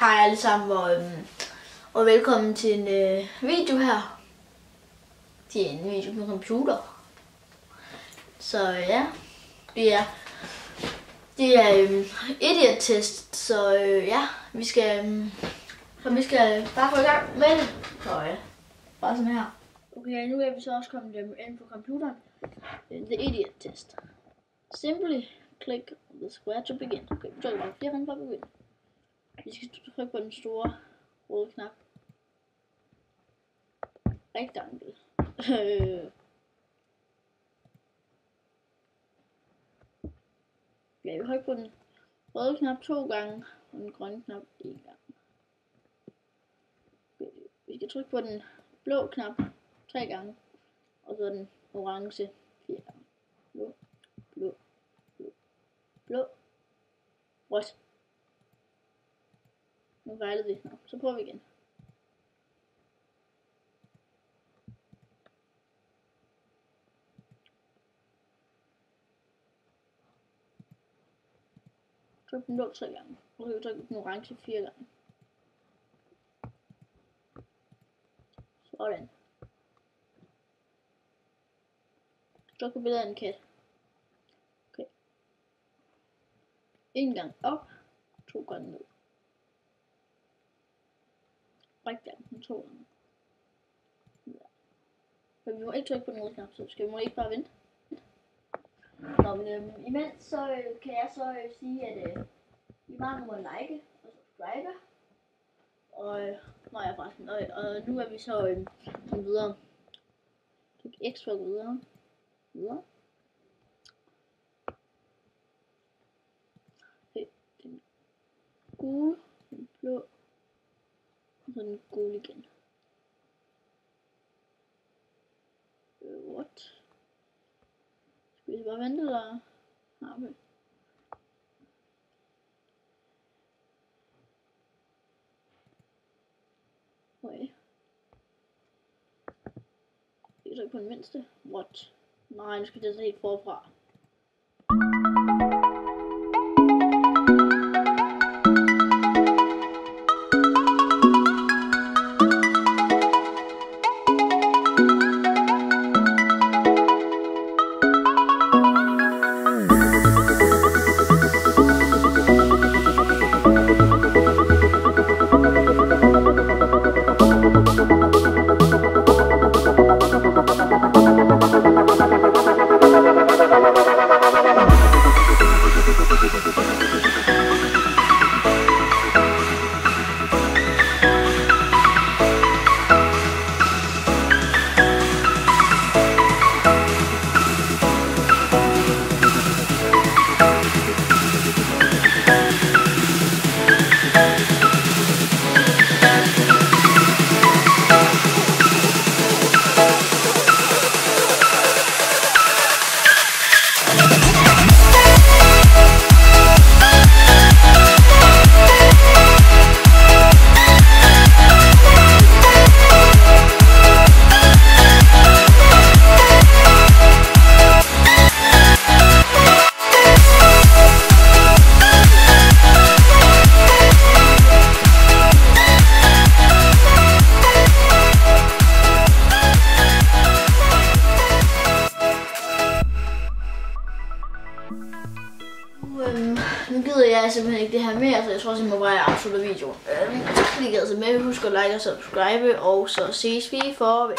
Hej alle sammen og velkommen til en video her. Det er en video med computer. Så ja, det er idiot test. Så ja, vi skal bare gå i gang med det. Så ja, bare sådan her. Okay, nu er vi så også kommet ind på computeren. The idiot test. Simply click the square to begin. Okay, vi trykker bare 4 gange for at begynde. Vi skal trykke på den store røde knap. Rectangle. Ja, vi trykker på den røde knap 2 gange, og den grønne knap 1 gang. Okay, vi skal trykke på den blå knap 3 gange, og så den orange 4 gange. Blå, blå, blå, blå, rødt. Nu fejlede vi. Så prøver vi igen. Tryk den blå 3 gange. Og så kan vi trykke den orange 4 gange. Sådan. Tryk på billedet af en kat. Okay. 1 gang op, 2 gange ned. Rectangle 2 gange. Ja. Men vi må ikke trykke på den røde knap, så skal vi ikke bare vente. Nå, men imens så kan jeg så sige, at I bare må like og subscribe. Og forresten, og nu er vi så videre. Tryk X for at gå videre. Videre. Okay, den gule, den blå, og så den gule igen. What? Skal vi bare vente, eller? Okay. Okay. Jeg trykker på den mindste. What? Nej, nu skal det så helt forfra. Nu gider jeg simpelthen ikke det her mere, så jeg tror simpelthen bare, at jeg afslutter videoen. Tak fordi I gad så med. Husk at like og subscribe, og så ses vi for